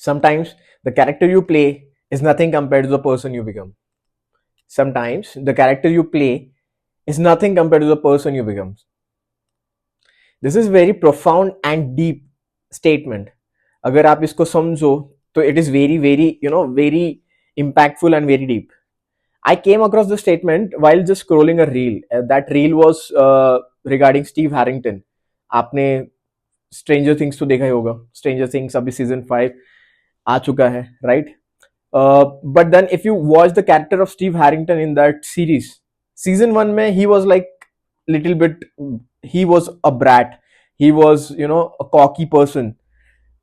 Sometimes the character you play is nothing compared to the person you become. Sometimes the character you play is nothing compared to the person you become. This is very profound and deep statement. अगर आप इसको समझो तो it is very very very impactful and very deep. I came across the statement while just scrolling a reel. That reel was regarding Steve Harrington. आपने Stranger Things तो देखा ही होगा. Stranger Things अभी season 5 आ चुका है, right? But then if you watch the character of Steve Harrington in that series, season 1 में he was like little bit, he was a brat, he was a cocky person,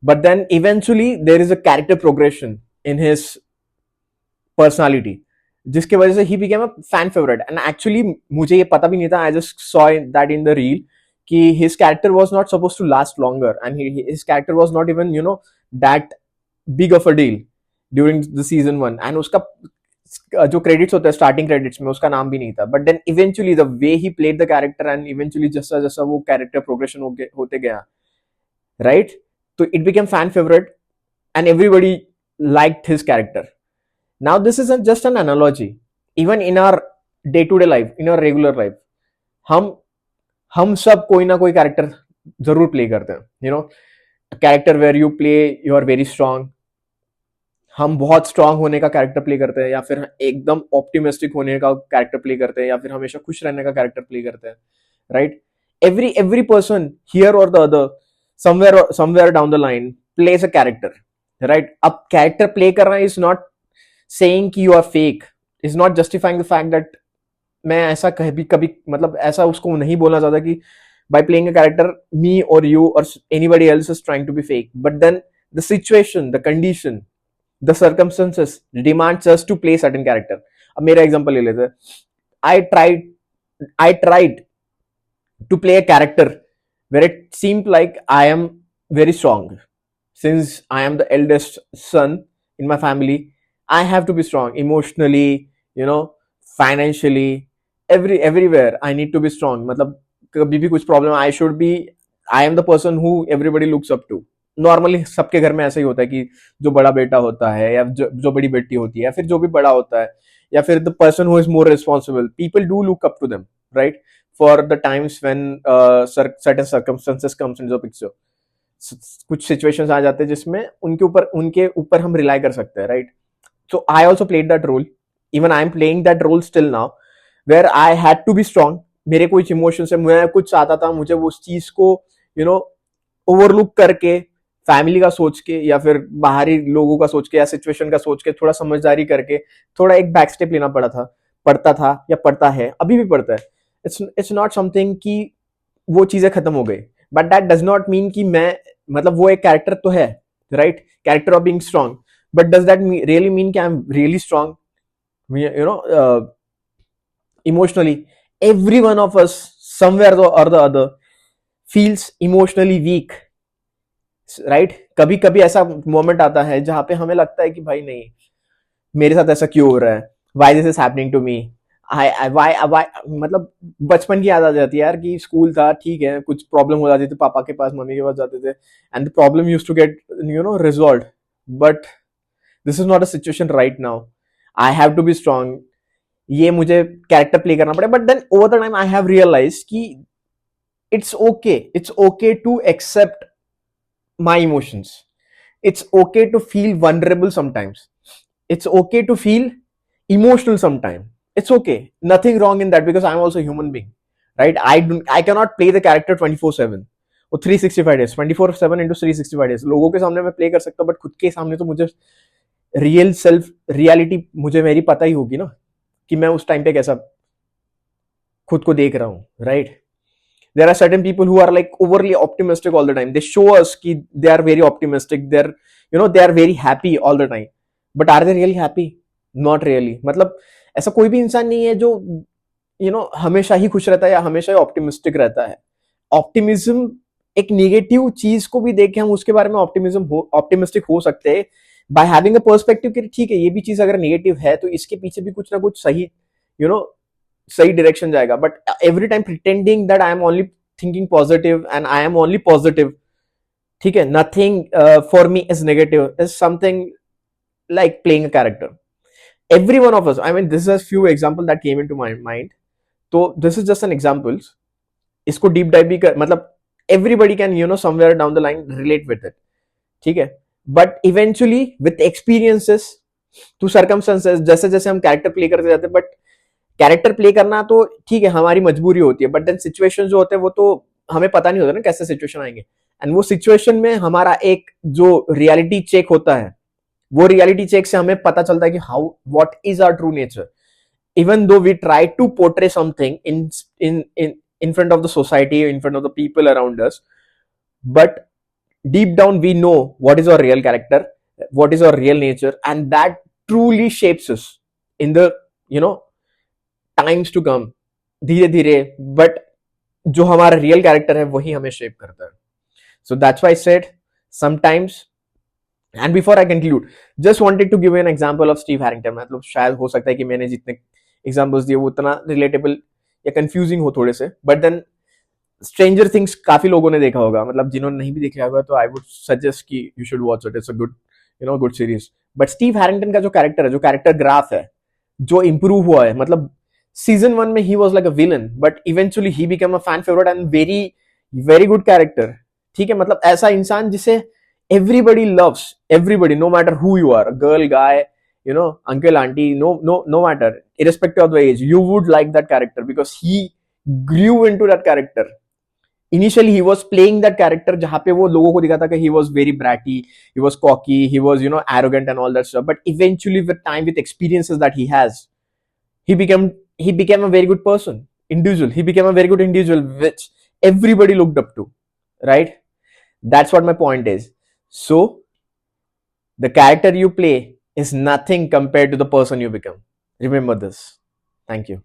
but then eventually there is a character progression in his personality जिसके वजह से he became a fan favorite. And actually मुझे ये पता भी नहीं था, I just saw that in the reel कि his character was not supposed to last longer and his character was not even that big of a deal during the season 1. And उसका जो credits होता है starting credits में उसका नाम भी नहीं था, but then eventually the way he played the character and eventually जैसा जैसा वो कैरेक्टर प्रोग्रेशन होते गया, राइट, तो it became fan favourite and everybody liked his character. Now this is just an analogy. Even in our day to day life, in our regular life, हम सब कोई ना कोई कैरेक्टर जरूर प्ले करते हैं. Character where you play you are very strong. हम बहुत स्ट्रांग होने का कैरेक्टर प्ले करते हैं, या फिर एकदम ऑप्टिमिस्टिक होने का कैरेक्टर प्ले करते हैं, या फिर हमेशा खुश रहने का कैरेक्टर प्ले करते हैं, राइट. एवरी पर्सन हियर और the other somewhere down the line places a character, right. अब कैरेक्टर प्ले करना इज नॉट सेइंग कि you are fake, is not justifying the fact that मैं ऐसा कभी मतलब ऐसा उसको नहीं बोलना चाहता कि by playing a character me or you or anybody else is trying to be fake, but then the situation, the condition, the circumstances demands us to play certain character. अब मेरा एग्जांपल ले लेते हैं. I tried to play a character where it seemed like I am very strong. Since I am the eldest son in my family, I have to be strong emotionally, financially, everywhere I need to be strong. मतलब कभी भी कुछ problem I am the person who everybody looks up to. Normally सबके घर में ऐसा ही होता है कि जो बड़ा बेटा होता है, या जो बड़ी बेटी होती है, या फिर जो भी बड़ा होता है, या फिर the person who is more responsible, people do look up to them, right, for the times when certain circumstances comes into the picture. कुछ सिचुएशंस आ जाते हैं जिसमें उनके ऊपर हम रिलाई कर सकते हैं, right. So I also played that role. Even I am playing that role still now, where I had to be strong. मेरे कुछ इमोशंस है, मैं कुछ आता था, मुझे वो चीज को ओवरलुक करके, फैमिली का सोच के, या फिर बाहरी लोगों का सोच के, या सिचुएशन का सोच के, थोड़ा समझदारी करके, थोड़ा एक बैक स्टेप लेना पड़ता था या पड़ता है, अभी भी पड़ता है. इट्स नॉट समथिंग कि वो चीजें खत्म हो गई, but that does not mean कि मैं, मतलब वो एक कैरेक्टर तो है, right, character of being strong, but does that really mean कि I am really strong emotionally? Every one of us somewhere or the other feels emotionally weak, right. कभी कभी ऐसा मोमेंट आता है जहां पे हमें लगता है कि भाई नहीं, मेरे साथ ऐसा क्यों हो रहा है, why this is happening to me. why मतलब बचपन की याद आ जाती है यार कि स्कूल था, ठीक है, कुछ प्रॉब्लम हो जाती थी, पापा के पास, मम्मी के पास जाते थे, and the problem used to get resolved. But this is not a situation right now. I have to be strong. ये मुझे कैरेक्टर प्ले करना पड़े, but then over the time I have realise कि it's okay to accept my emotions. It's okay to feel vulnerable sometimes. It's okay to feel emotional sometime. It's okay, nothing wrong in that, because I am also human being, right. I can not play the character 24/7 और 365 days, 24/7 into 365 days. लोगों के सामने मैं play कर सकता हूँ, but खुद के सामने तो मुझे रियलिटी मुझे मेरी पता ही होगी ना, कि मैं उस टाइम पे कैसा खुद को देख रहा हूं, right. There are certain people who are like overly optimistic all the time. They show us कि they are very optimistic, they are very happy all the time, but are they really happy? Not really. मतलब ऐसा कोई भी इंसान नहीं है जो हमेशा ही खुश रहता है या हमेशा ही ऑप्टिमिस्टिक रहता है. ऑप्टिमिज्म एक नेगेटिव चीज को भी देख के हम उसके बारे में ऑप्टिमिस्टिक हो सकते हैं by having a perspective कि ठीक है, ये भी चीज अगर नेगेटिव है तो इसके पीछे भी कुछ ना कुछ सही सही डायरेक्शन जाएगा. But every time pretending that I am only thinking positive and I am only positive, ठीक है, nothing for me is negative, is something like playing a character. Every one of us, I mean, this is a few example that came into my mind. तो this is just an examples. इसको deep dive भी कर, मतलब everybody can, you know, somewhere down the line relate with it. ठीक है, but eventually with experiences to circumstances, जैसे जैसे हम कैरेक्टर प्ले करते जाते हैं, बट कैरेक्टर प्ले करना तो ठीक है, हमारी मजबूरी होती है, बट देन सिचुएशन जो होते हैं वो तो हमें पता नहीं होता ना कैसे सिचुएशन आएंगे, एंड वो सिचुएशन में हमारा एक जो रियलिटी चेक होता है, वो रियलिटी चेक से हमें पता चलता है कि how what is our true nature. Even though we try to portray something in front of the society, in front of the people around us, but deep down we know what is our real character, what is our real nature, and that truly shapes us in the, you know, times to come. धीरे धीरे, but जो हमारा real character है वही हमें shape करता है. So that's why I said sometimes. And before I conclude, just wanted to give you an example of Steve Harrington. मतलब शायद हो सकता है कि मैंने जितने एग्जाम्पल्स दिए वो उतना रिलेटेबल या कंफ्यूजिंग हो थोड़े से, बट देन स्ट्रेंजर थिंग्स काफी लोगों ने देखा होगा, मतलब जिन्होंने नहीं भी देखा होगा तो आई वुड सजेस्ट कि you should watch it. It's a good, you know, good series. But Steve Harrington का जो कैरेक्टर है, जो कैरेक्टर ग्राफ है, जो इंप्रूव हुआ है, मतलब सीजन 1 में he was like a villain, but eventually he become a fan favourite and very very good character. ठीक है, मतलब ऐसा इंसान जिसे everybody loves, everybody, no matter who you are, a girl, guy, you know, uncle, auntie, no matter, irrespective of the age, you would like that character because he grew into that character. Initially he was playing that character जहां पे वो लोगों को दिखाता कि he was very bratty, he was cocky, he was, you know, arrogant and all that stuff, but eventually with time, with experiences that he has, he became a very good person, individual. He became a very good individual which everybody looked up to, right? That's what my point is. So the character you play is nothing compared to the person you become. Remember this. Thank you.